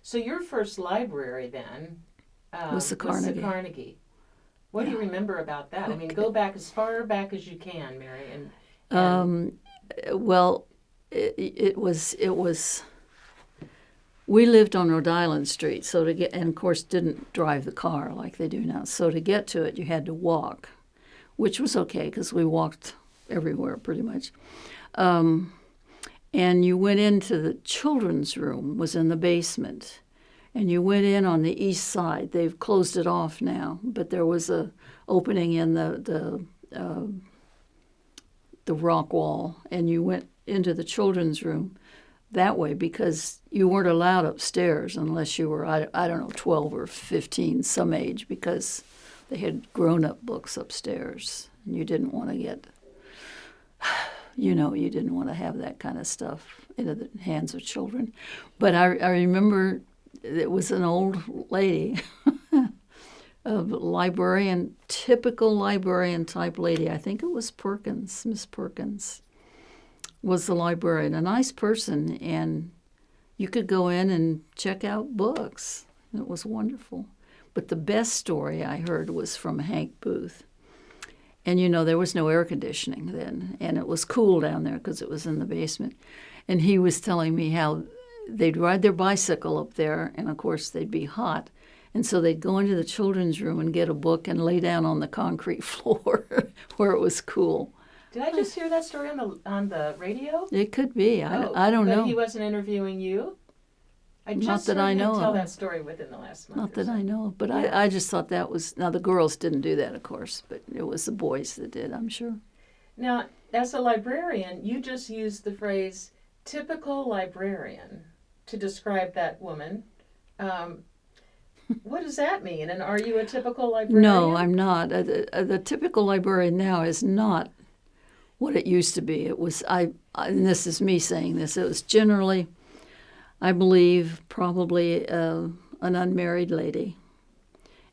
So your first library then Was the Carnegie. Was the Carnegie. What do you remember about that? Okay. I mean, go back as far back as you can, Mary. Well, it was. We lived on Rhode Island Street, so to get, and of course didn't drive the car like they do now. So to get to it, you had to walk, which was okay because we walked everywhere pretty much. And you went into the children's room, was in the basement. And you went in on the east side. They've closed it off now, but there was a opening in the rock wall, and you went into the children's room that way because you weren't allowed upstairs unless you were, I don't know, 12 or 15, some age, because they had grown-up books upstairs, and you didn't want to get, you didn't want to have that kind of stuff into the hands of children. But I remember it was an old lady, a librarian, typical librarian type lady. I think it was Perkins, Miss Perkins was the librarian, a nice person, and you could go in and check out books. It was wonderful. But the best story I heard was from Hank Booth. And there was no air conditioning then, and it was cool down there because it was in the basement. And he was telling me how they'd ride their bicycle up there, and of course they'd be hot. And so they'd go into the children's room and get a book and lay down on the concrete floor where it was cool. Did I just hear that story on the radio? It could be. I don't know. But he wasn't interviewing you? I just heard him tell that story within the last month. Not that I know. But yeah. I just thought that was... Now, the girls didn't do that, of course, but it was the boys that did, I'm sure. Now, as a librarian, you just used the phrase typical librarian to describe that woman. What does that mean? And are you a typical librarian? No, I'm not. The typical librarian now is not what it used to be. It was, and this is me saying this, it was generally, I believe, probably an unmarried lady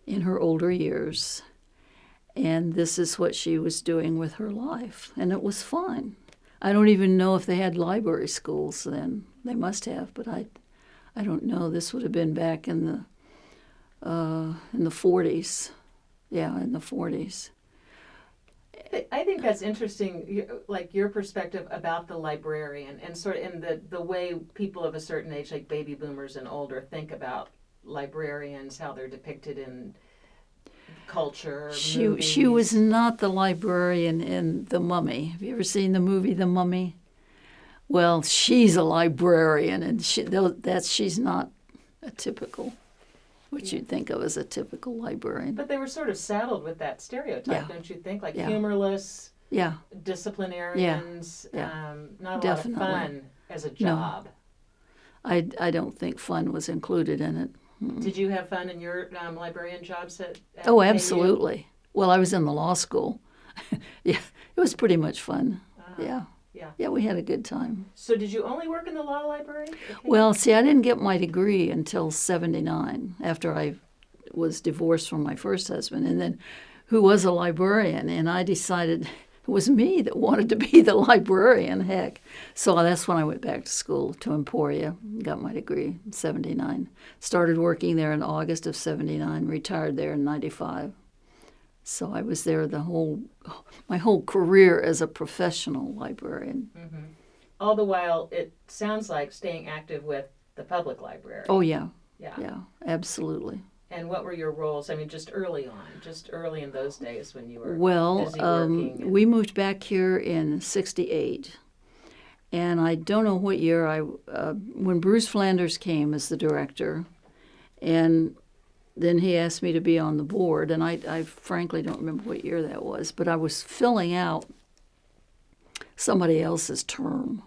in her older years. And this is what she was doing with her life. And it was fine. I don't even know if they had library schools then. They must have, but I don't know. This would have been back in the 40s. Yeah, in the 40s. I think that's interesting, like your perspective about the librarian and sort of in the way people of a certain age, like baby boomers and older, think about librarians, how they're depicted in culture, movies. She was not the librarian in The Mummy. Have you ever seen the movie The Mummy? Well, she's a librarian, and she's not a typical... what you'd think of as a typical librarian. But they were sort of saddled with that stereotype, don't you think? Like humorless, disciplinarians, not a lot of fun as a job. No. I don't think fun was included in it. Mm-mm. Did you have fun in your librarian jobs at Oh, absolutely. KU? Well, I was in the law school. Yeah, it was pretty much fun. Yeah, we had a good time. So did you only work in the law library? Well, see, I didn't get my degree until 1979, after I was divorced from my first husband, and then who was a librarian, and I decided it was me that wanted to be the librarian, heck. So that's when I went back to school to Emporia, got my degree in 1979. Started working there in August of 1979, retired there in 1995. So I was there my whole career as a professional librarian. Mm-hmm. All the while, it sounds like staying active with the public library. Oh, yeah. Yeah, absolutely. And what were your roles? I mean, just early in those days when you were busy working. We moved back here in 1968. And I don't know what year when Bruce Flanders came as the director, and then he asked me to be on the board, and I frankly don't remember what year that was, but I was filling out somebody else's term.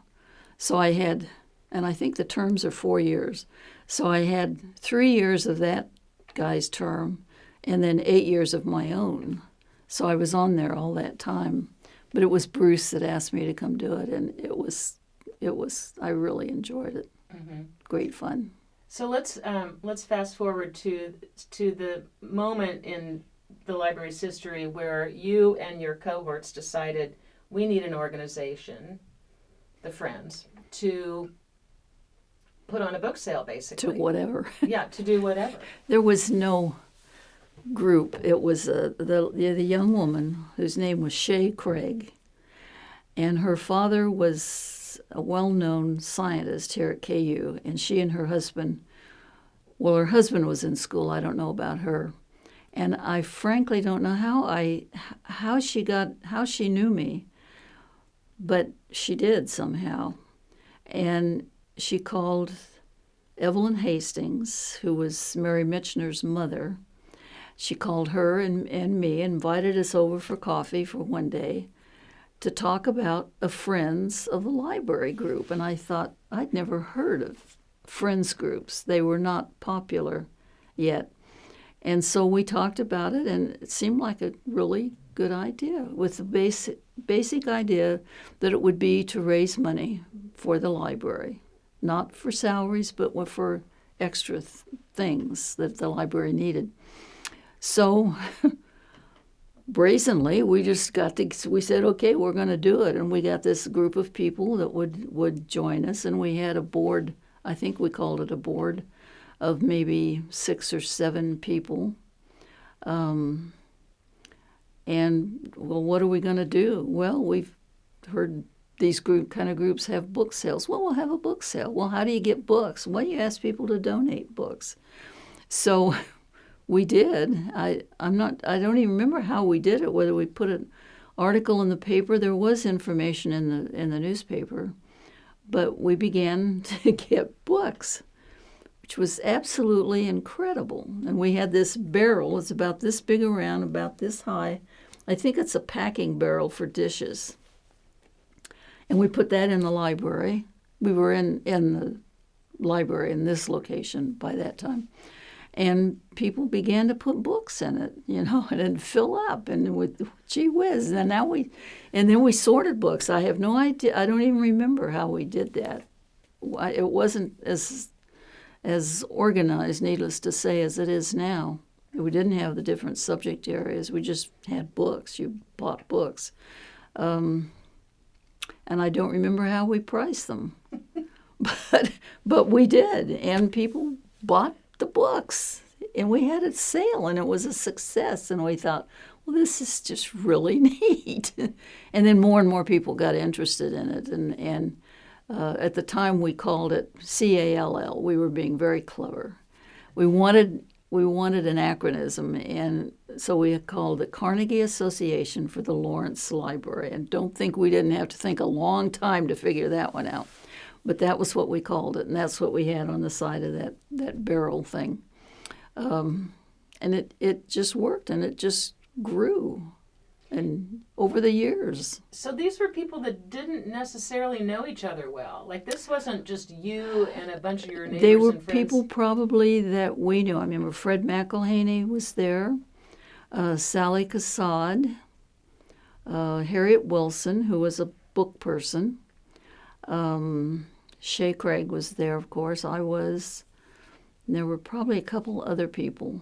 So I had, and I think the terms are 4 years, so I had 3 years of that guy's term and then 8 years of my own. So I was on there all that time. But it was Bruce that asked me to come do it, and it was I really enjoyed it. Mm-hmm. Great fun. So let's fast forward to the moment in the library's history where you and your cohorts decided we need an organization, the Friends, to put on a book sale, To basically. whatever. Yeah, to do whatever. There was no group. It was the young woman whose name was Shay Craig, and her father was a well-known scientist here at KU, and she and her husband, well, her husband was in school. I don't know about her, and I frankly don't know how she knew me, but she did somehow, and she called Evelyn Hastings, who was Mary Michener's mother. She called her and me, invited us over for coffee for one day to talk about a Friends of the Library group. And I thought, I'd never heard of Friends groups. They were not popular yet. And so we talked about it, and it seemed like a really good idea, with the basic idea that it would be to raise money for the library, not for salaries, but for extra things that the library needed. So brazenly, we said, okay, we're going to do it. And we got this group of people that would join us. And we had a board, I think we called it a board, of maybe 6 or 7 people. And, well, what are we going to do? Well, we've heard these kind of groups have book sales. Well, we'll have a book sale. Well, how do you get books? Well, you ask people to donate books. So we did. I don't even remember how we did it, whether we put an article in the paper. There was information in the newspaper, but we began to get books, which was absolutely incredible. And we had this barrel. It's about this big around, about this high. I think it's a packing barrel for dishes. And we put that in the library. We were in the library in this location by that time. And people began to put books in it, and it'd fill up. And with, gee whiz, and then we sorted books. I have no idea. I don't even remember how we did that. It wasn't as organized, needless to say, as it is now. We didn't have the different subject areas. We just had books. You bought books. And I don't remember how we priced them. But we did, and people bought the books, and we had a sale, and it was a success. And we thought, well, this is just really neat. And then more and more people got interested in it, and at the time we called it CALL. We were being very clever. We wanted an acronym, and so we called it Carnegie Association for the Lawrence Library. And don't think we didn't have to think a long time to figure that one out. But that was what we called it, and that's what we had on the side of that barrel thing. And it just worked, and it just grew and over the years. So these were people that didn't necessarily know each other well. Like, this wasn't just you and a bunch of your neighbors. They were and friends. people probably that we knew. I remember Fred McElhaney was there, Sally Cassad, Harriet Wilson, who was a book person. Shay Craig was there, of course. I was. And there were probably a couple other people.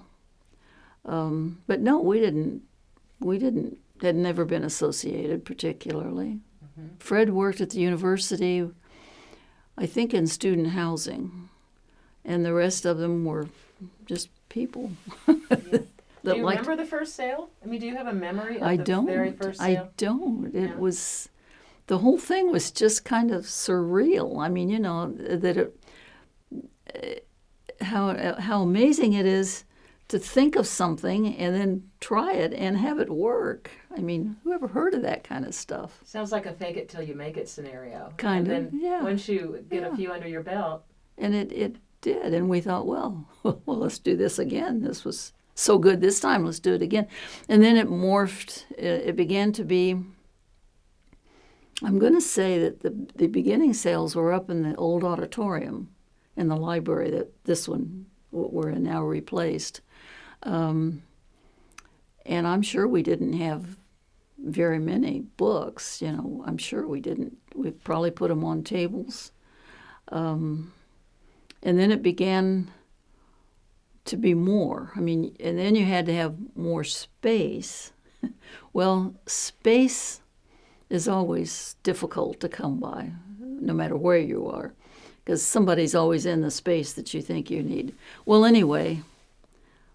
But no, we didn't. Had never been associated particularly. Mm-hmm. Fred worked at the university, I think in student housing, and the rest of them were just people. Yeah. Do you remember the first sale? I mean, do you have a memory of the very first sale? I don't. It was, the whole thing was just kind of surreal. I mean, that how amazing it is to think of something and then try it and have it work. I mean, who ever heard of that kind of stuff? Sounds like a fake it till you make it scenario. Kind of, and then yeah. Once you get a few under your belt. And it did, and we thought, well, let's do this again. This was so good this time, let's do it again. And then it morphed. It began to be, I'm going to say that the beginning sales were up in the old auditorium in the library that this one we're in now replaced. And I'm sure we didn't have very many books, I'm sure we didn't. We probably put them on tables. And then it began to be more. I mean, and then you had to have more space. Well, space is always difficult to come by, no matter where you are, because somebody's always in the space that you think you need. Well, anyway,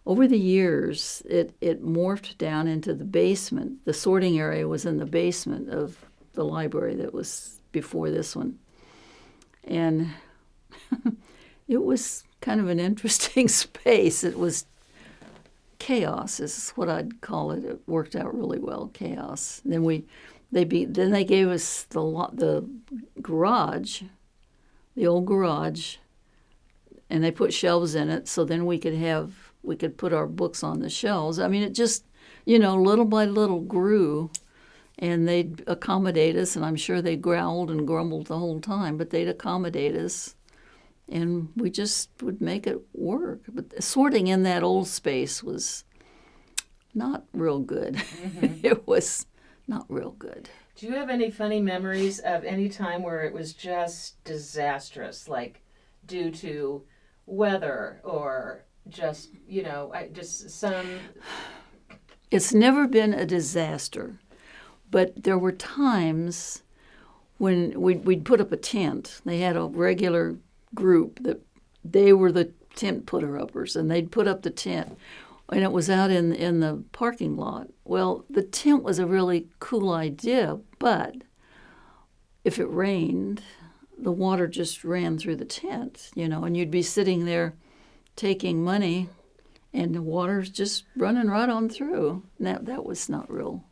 over the years, it morphed down into the basement. The sorting area was in the basement of the library that was before this one. And it was kind of an interesting space. It was chaos is what I'd call it. It worked out really well, chaos. And then they gave us the garage, the old garage, and they put shelves in it, so then we could put our books on the shelves. I mean, it just, little by little grew, and they'd accommodate us, and I'm sure they growled and grumbled the whole time, but they'd accommodate us, and we just would make it work. But sorting in that old space was not real good. Mm-hmm. It was not real good. Do you have any funny memories of any time where it was just disastrous, like due to weather or just, some... It's never been a disaster, but there were times when we'd put up a tent. They had a regular group that they were the tent putter-uppers, and they'd put up the tent, and it was out in the parking lot. Well, the tent was a really cool idea, but if it rained, the water just ran through the tent, and you'd be sitting there taking money, and the water's just running right on through. That was not real.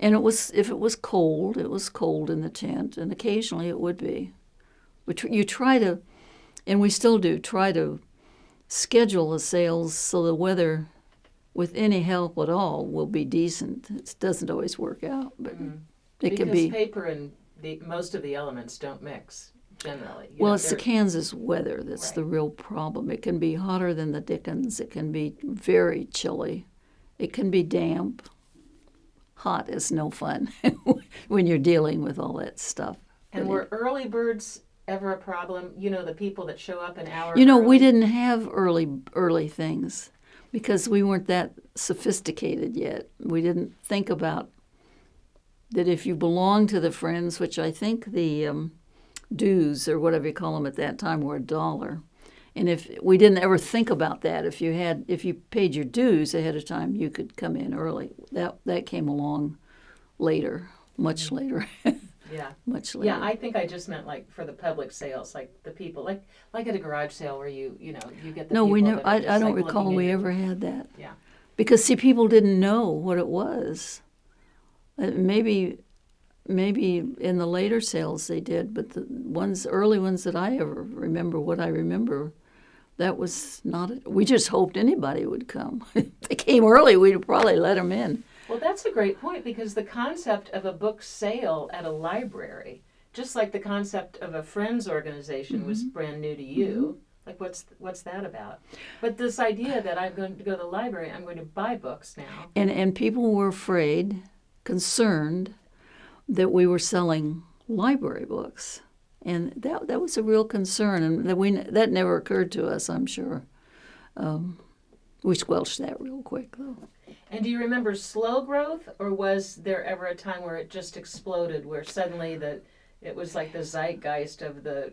And if it was cold in the tent, and occasionally it would be. But you try to, and we still do, try to schedule the sales so the weather, with any help at all, will be decent. It doesn't always work out, but it can be. Because paper and most of the elements don't mix, generally. It's the Kansas weather that's right. The real problem. It can be hotter than the dickens. It can be very chilly. It can be damp. Hot is no fun when you're dealing with all that stuff. And were early birds ever a problem? The people that show up an hour early? We didn't have early things because we weren't that sophisticated yet. We didn't think about that if you belonged to the Friends, which I think the dues or whatever you call them at that time were $1. And if we didn't ever think about that, if you paid your dues ahead of time, you could come in early. That came along later, much later. Yeah, much later. Yeah, I think I just meant like for the public sales, like the people, like at a garage sale where you get the. No, people we never. that I don't recall we ever had that. Yeah, because people didn't know what it was. Maybe in the later sales they did, but the early ones that I ever remember, what I remember, that was not. We just hoped anybody would come. If they came early, we'd probably let them in. Well, that's a great point, because the concept of a book sale at a library, just like the concept of a Friends organization, was brand new to you. Like, what's that about? But this idea that I'm going to go to the library, I'm going to buy books now. And people were afraid, concerned, that we were selling library books. And that was a real concern, and that never occurred to us, I'm sure. We squelched that real quick, though. And do you remember slow growth, or was there ever a time where it just exploded, where suddenly it was like the zeitgeist of the...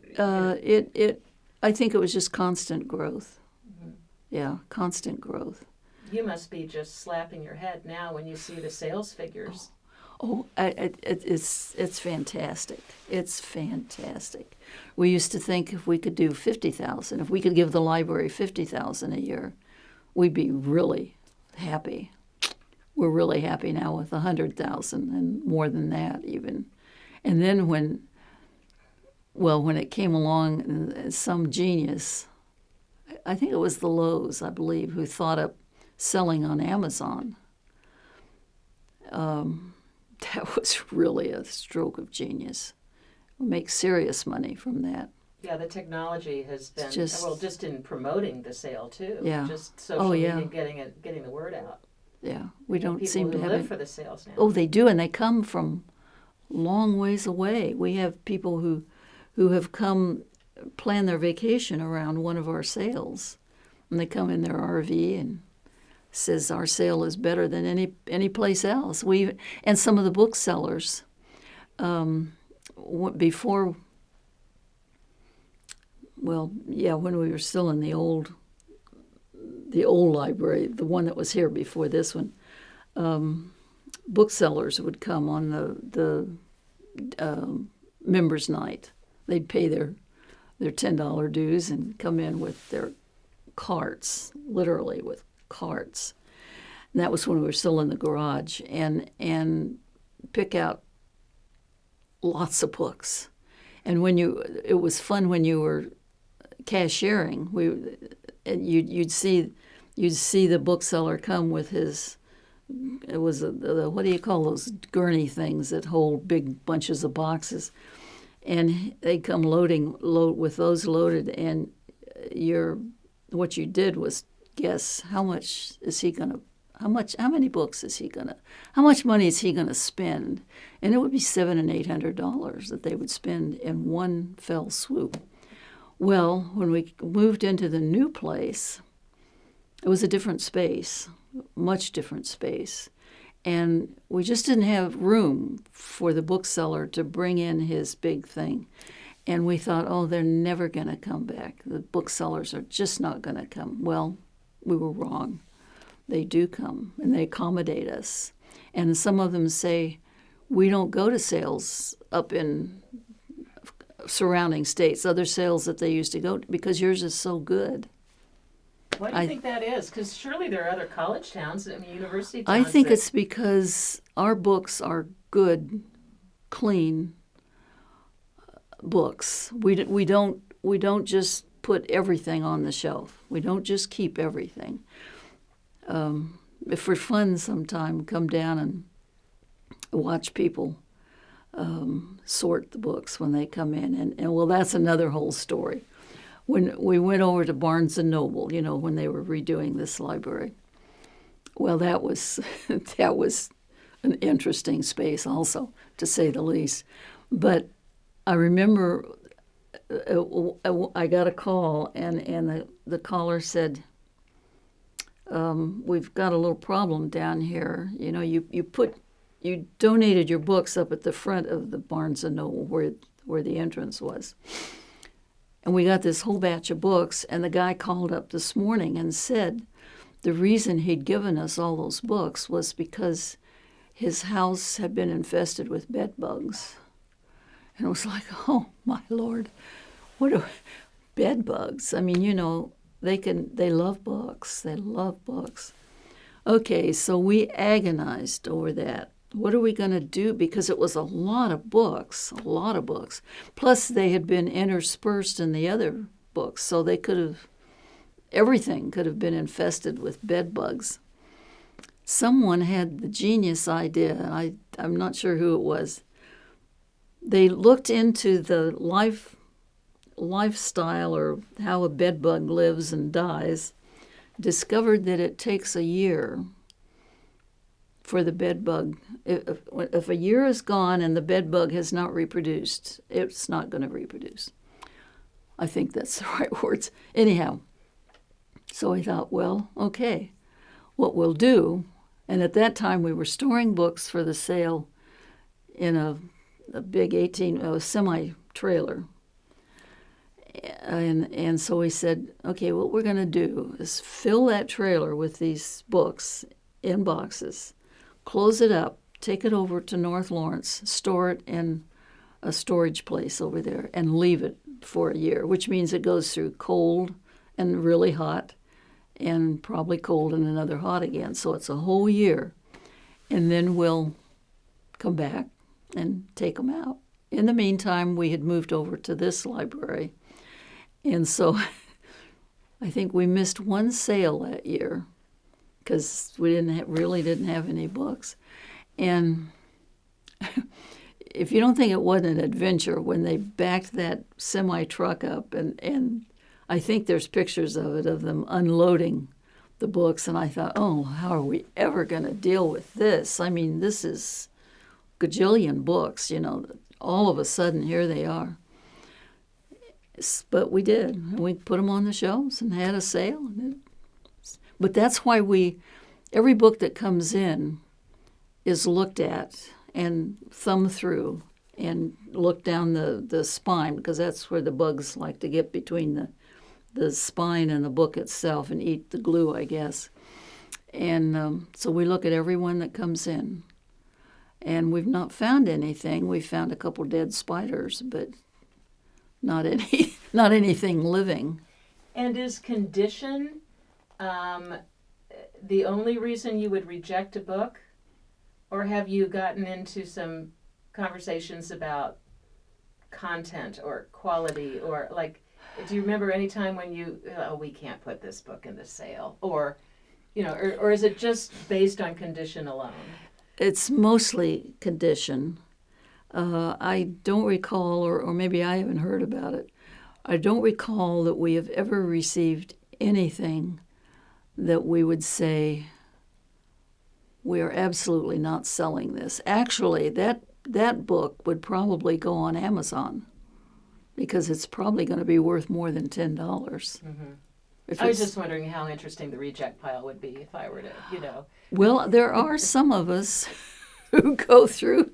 I think it was just constant growth. Mm-hmm. Yeah, constant growth. You must be just slapping your head now when you see the sales figures. It's fantastic. It's fantastic. We used to think if we could do 50,000, if we could give the library 50,000 a year, we'd be really happy. We're really happy now with 100,000 and more than that even. And then when it came along, some genius, I think it was the Lowe's, I believe, who thought up selling on Amazon. That was really a stroke of genius. We'll make serious money from that. Yeah, the technology has been just in promoting the sale too. Yeah. Just social media, getting the word out. Yeah, we don't seem to have live for the sales now. Oh, they do, and they come from long ways away. We have people who have come plan their vacation around one of our sales, and they come in their RV and says our sale is better than any place else. And some of the booksellers, before well, yeah, when we were still in the old library, the one that was here before this one, booksellers would come on the members' night. They'd pay their $10 dues and come in with their carts, literally with carts. And that was when we were still in the garage, and pick out lots of books. And it was fun when you were cashiering. You'd see the bookseller come with his. It was what do you call those gurney things that hold big bunches of boxes, and they'd come with those loaded, and what you did was guess how much money is he gonna spend, and it would be $700 and $800 that they would spend in one fell swoop. Well, when we moved into the new place, it was a different space, much different space, and we just didn't have room for the bookseller to bring in his big thing. And we thought, oh, they're never going to come back. The booksellers are just not going to come. Well, we were wrong. They do come, and they accommodate us. And some of them say, we don't go to sales up in surrounding states, other sales that they used to go to, because yours is so good. Why do you think that is? Because surely there are other college towns, university towns. I think it's because our books are good, clean books. We don't just put everything on the shelf. We don't just keep everything. If for fun sometime, come down and watch people sort the books when they come in. And well, that's another whole story. When we went over to Barnes & Noble, when they were redoing this library, well, that was an interesting space also, to say the least. But I remember I got a call, and the caller said, we've got a little problem down here. You donated your books up at the front of the Barnes & Noble where the entrance was. And we got this whole batch of books, and the guy called up this morning and said the reason he'd given us all those books was because his house had been infested with bed bugs. And it was like, oh, my Lord, what are bed bugs? I mean, they love books. They love books. Okay, so we agonized over that. What are we going to do? Because it was a lot of books. Plus, they had been interspersed in the other books, so everything could have been infested with bed bugs. Someone had the genius idea, and I'm not sure who it was. They looked into the lifestyle or how a bed bug lives and dies, discovered that it takes a year for the bed bug. If a year is gone and the bed bug has not reproduced, it's not going to reproduce. I think that's the right words. Anyhow, so I thought, well, okay, what we'll do, and at that time we were storing books for the sale in a big semi-trailer. And so we said, okay, what we're going to do is fill that trailer with these books in boxes, close it up, take it over to North Lawrence, store it in a storage place over there, and leave it for a year, which means it goes through cold and really hot and probably cold and another hot again. So it's a whole year. And then we'll come back and take them out. In the meantime, we had moved over to this library. And so I think we missed one sale that year because we really didn't have any books. And if you don't think it wasn't an adventure when they backed that semi-truck up, and I think there's pictures of them unloading the books, and I thought, oh, how are we ever going to deal with this? I mean, this is gajillion books, all of a sudden here they are. But we did. And we put them on the shelves and had a sale. But that's why every book that comes in is looked at and thumbed through and look down the spine, because that's where the bugs like to get between the spine and the book itself and eat the glue, I guess. And so we look at everyone that comes in. And we've not found anything. We found a couple dead spiders, but not anything living. And is condition the only reason you would reject a book? Or have you gotten into some conversations about content or quality, or like, do you remember any time when we can't put this book in the sale, or or is it just based on condition alone? It's mostly condition. I don't recall, or maybe I haven't heard about it, I don't recall that we have ever received anything that we would say, we are absolutely not selling this. Actually, that book would probably go on Amazon, because it's probably going to be worth more than $10. Mm-hmm. I was just wondering how interesting the reject pile would be if I were to, Well, there are some of us who go through,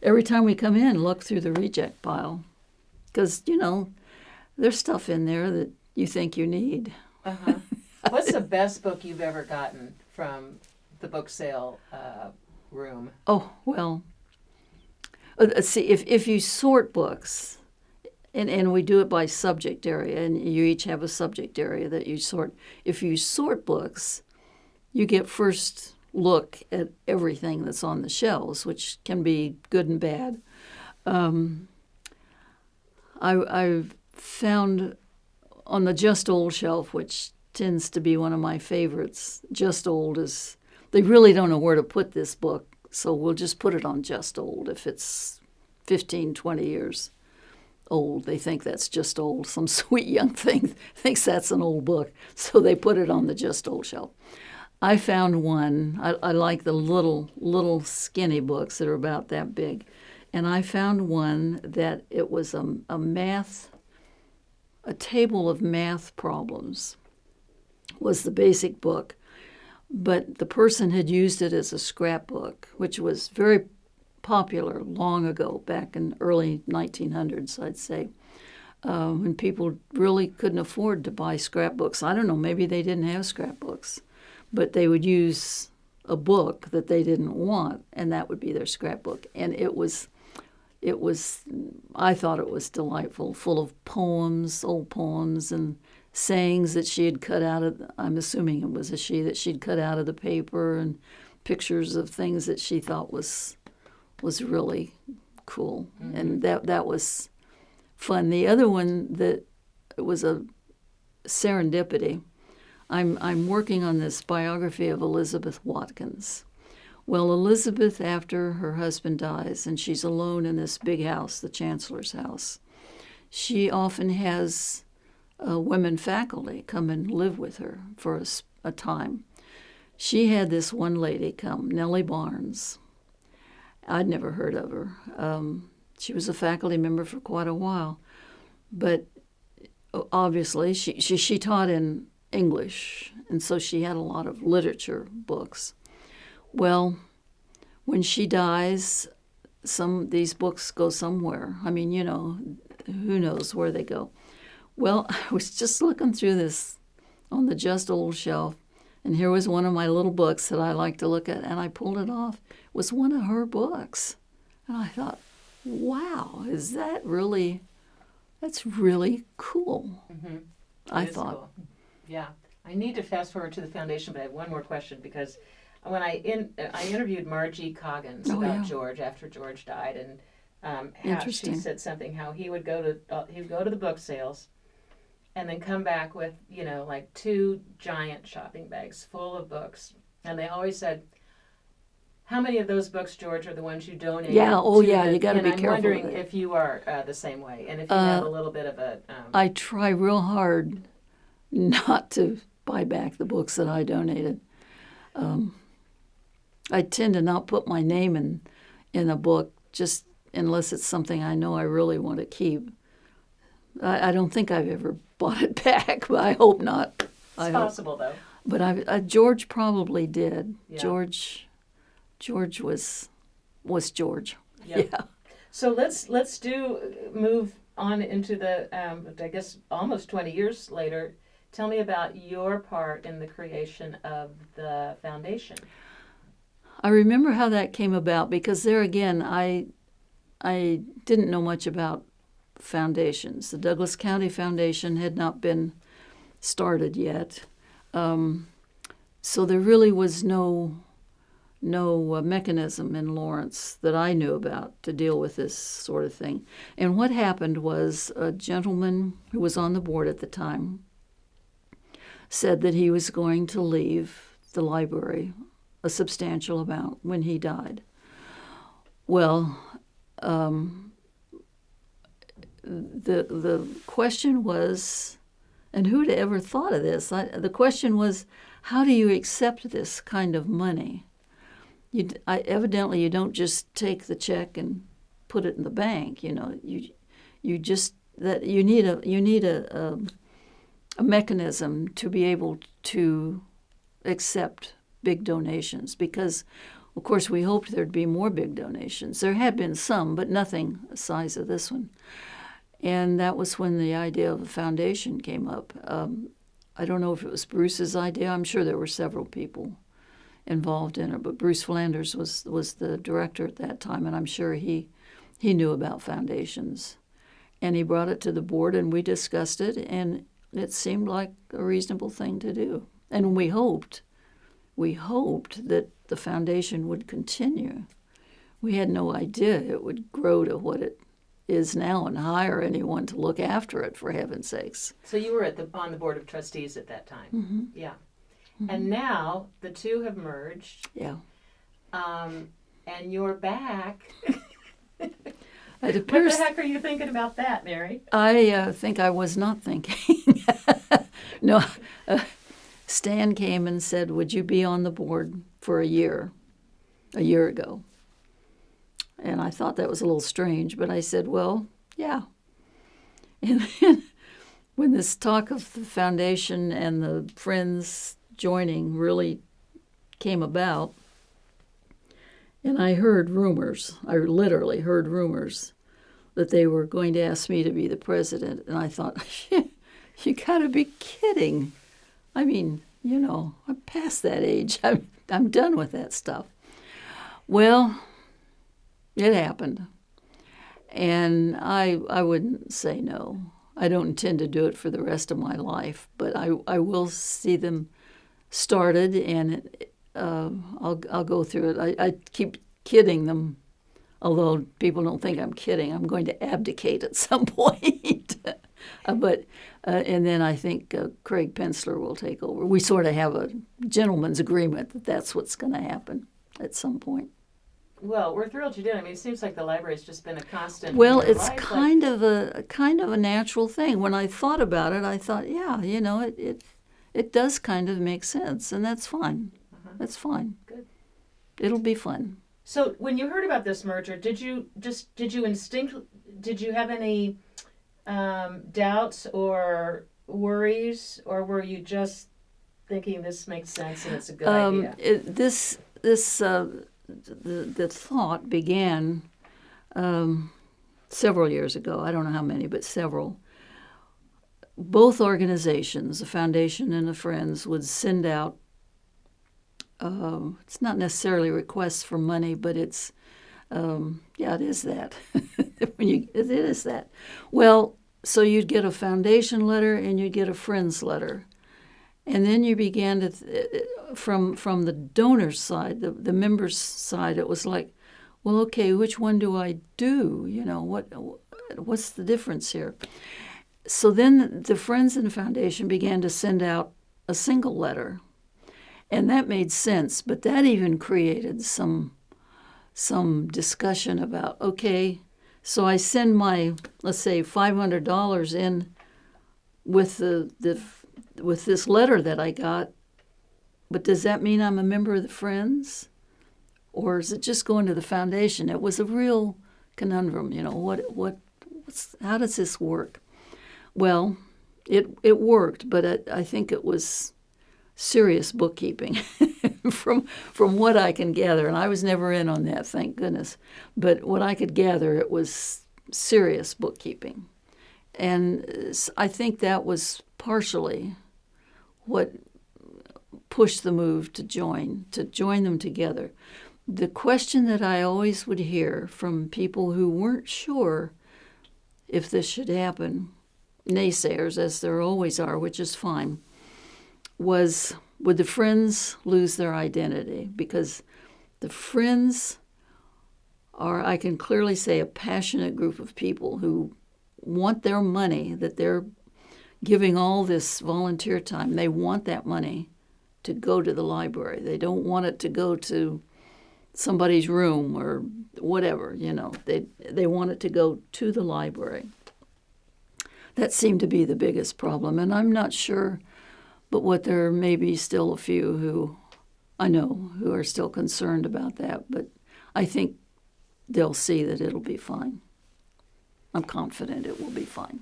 every time we come in, look through the reject pile. Because, there's stuff in there that you think you need. Uh-huh. What's the best book you've ever gotten from the book sale room? Oh, well, let's see, if you sort books, and we do it by subject area, and you each have a subject area that you sort. If you sort books, you get first look at everything that's on the shelves, which can be good and bad. I've found on the Just Old shelf, which tends to be one of my favorites, Just Old is, they really don't know where to put this book, so we'll just put it on Just Old. If it's 15, 20 years old, they think that's just old. Some sweet young thing thinks that's an old book, so they put it on the Just Old shelf. I found one, I like the little skinny books that are about that big, and I found one that it was a table of math problems was the basic book, but the person had used it as a scrapbook, which was very popular long ago, back in early 1900s, I'd say, when people really couldn't afford to buy scrapbooks. I don't know, maybe they didn't have scrapbooks, but they would use a book that they didn't want, and that would be their scrapbook. And it was, I thought it was delightful, full of poems, old poems, and sayings that she had cut out of, I'm assuming it was a she, that she'd cut out of the paper, and pictures of things that she thought was really cool. Mm-hmm. And that was fun. The other one that was a serendipity, I'm working on this biography of Elizabeth Watkins. Well, Elizabeth, after her husband dies and she's alone in this big house, the Chancellor's house, she often has women faculty come and live with her for a time. She had this one lady come, Nellie Barnes. I'd never heard of her. She was a faculty member for quite a while, but obviously she taught in English, and so she had a lot of literature books. Well, when she dies, these books go somewhere. I mean, who knows where they go. Well, I was just looking through this on the Just Old shelf, and here was one of my little books that I like to look at, and I pulled it off. It was one of her books. And I thought, wow, that's really cool. Mm-hmm. I thought. Cool. Yeah. I need to fast forward to the foundation, but I have one more question, because when I interviewed Margie Coggins about George after George died, and how she said something, how he would go to the book sales and then come back with, like 2 giant shopping bags full of books. And they always said, how many of those books, George, are the ones you donated? Yeah, you got to be careful. And I'm wondering if you are the same way, and if you have a little bit of a... I try real hard not to buy back the books that I donated. I tend to not put my name in a book, just unless it's something I know I really want to keep. I don't think I've ever bought it back, but I hope not. It's possible, though. But George probably did. Yeah. George was George. Yep. Yeah. So let's move on into the I guess almost 20 years later. Tell me about your part in the creation of the foundation. I remember how that came about because there again, I didn't know much about foundations. The Douglas County Foundation had not been started yet, so there really was no mechanism in Lawrence that I knew about to deal with this sort of thing. And what happened was a gentleman who was on the board at the time said that he was going to leave the library a substantial amount when he died. Well, the question was, and who'd ever thought of this? The question was, how do you accept this kind of money? Evidently, you don't just take the check and put it in the bank. You know, you need a mechanism to be able to accept big donations, because of course we hoped there'd be more big donations. There had been some, but nothing the size of this one. And that was when the idea of a foundation came up. I don't know if it was Bruce's idea. I'm sure there were several people involved in it, but Bruce Flanders was the director at that time, and I'm sure he knew about foundations. And he brought it to the board, and we discussed it, and it seemed like a reasonable thing to do. And we hoped that the foundation would continue. We had no idea it would grow to what it is now and hire anyone to look after it, for heaven's sakes. So you were on the board of trustees at that time. Mm-hmm. Yeah. Mm-hmm. And now the two have merged. Yeah. And you're back. It appears, what the heck are you thinking about that, Mary? I think I was not thinking. No. Stan came and said, would you be on the board for a year ago? And I thought that was a little strange, but I said, well, yeah. And then when this talk of the foundation and the friends joining really came about, and I literally heard rumors that they were going to ask me to be the president, and I thought, you gotta be kidding. I mean, I'm past that age. I'm done with that stuff. Well, it happened. And I wouldn't say no. I don't intend to do it for the rest of my life, but I will see them started, and I'll go through it. I keep kidding them, although people don't think I'm kidding. I'm going to abdicate at some point. And then I think Craig Pensler will take over. We sort of have a gentleman's agreement that that's what's going to happen at some point. Well, we're thrilled you did. I mean, it seems like the library's just been a constant. Well, it's kind of a natural thing. When I thought about it, I thought, yeah, it does kind of make sense, and that's fine. Uh-huh. That's fine. Good. It'll be fun. So, when you heard about this merger, did you have any doubts or worries, or were you just thinking this makes sense and it's a good idea? The thought began several years ago. I don't know how many, but several. Both organizations, the Foundation and the Friends, would send out, it's not necessarily requests for money, but it's, it is that. It is that. Well, so you'd get a foundation letter and you'd get a Friends letter. And then you began to, from the donor's side, the member's side, it was like, well, okay, which one do I do? What's the difference here? So then the Friends and Foundation began to send out a single letter. And that made sense, but that even created some discussion about, okay, so I send my, let's say, $500 in with with this letter that I got, but does that mean I'm a member of the Friends? Or is it just going to the foundation? It was a real conundrum, how does this work? Well, it worked, but I think it was serious bookkeeping from what I can gather, and I was never in on that, thank goodness. But what I could gather, it was serious bookkeeping, and I think that was partially what pushed the move to join them together. The question that I always would hear from people who weren't sure if this should happen, naysayers as there always are, which is fine, was would the Friends lose their identity? Because the Friends are, I can clearly say, a passionate group of people who want their money that they're giving all this volunteer time. They want that money to go to the library. They don't want it to go to somebody's room or whatever, They want it to go to the library. That seemed to be the biggest problem, and I'm not sure, but what there may be still a few who I know who are still concerned about that, but I think they'll see that it'll be fine. I'm confident it will be fine.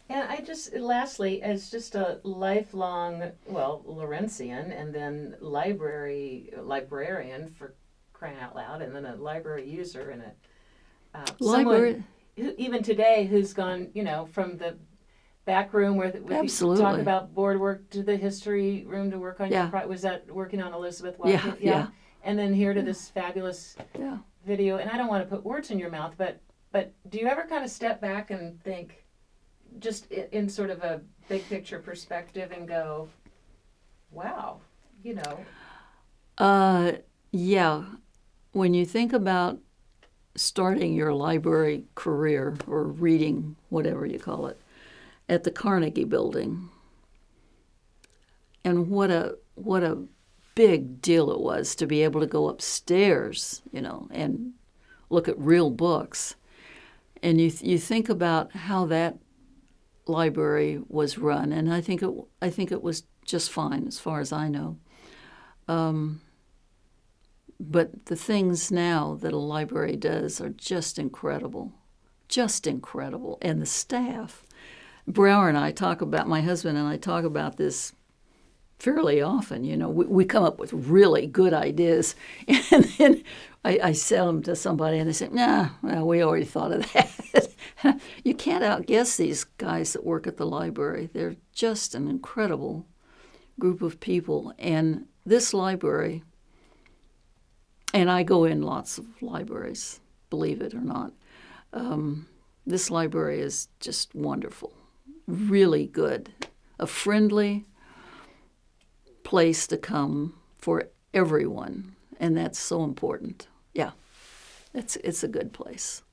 And I just, lastly, as just a lifelong, Lawrencian, and then librarian for crying out loud, and then a library user and someone who, even today, who's gone, from the back room where we talk about board work to the history room to work on was that working on Elizabeth Watkins? Yeah. And then here to this fabulous video. And I don't want to put words in your mouth, but do you ever kind of step back and think, just in sort of a big picture perspective, and go, wow, Yeah. When you think about starting your library career or reading, whatever you call it, at the Carnegie building, and what a big deal it was to be able to go upstairs, and look at real books. And you think about how that library was run, and I think it was just fine as far as I know. But the things now that a library does are just incredible, and the staff. Brower and I talk about, my husband and I talk about this fairly often. We come up with really good ideas, and then I sell them to somebody, and they say, "Nah, well, we already thought of that." You can't outguess these guys that work at the library. They're just an incredible group of people, and this library. And I go in lots of libraries, believe it or not. This library is just wonderful, really good, a friendly place to come for everyone, and that's so important. Yeah, it's a good place.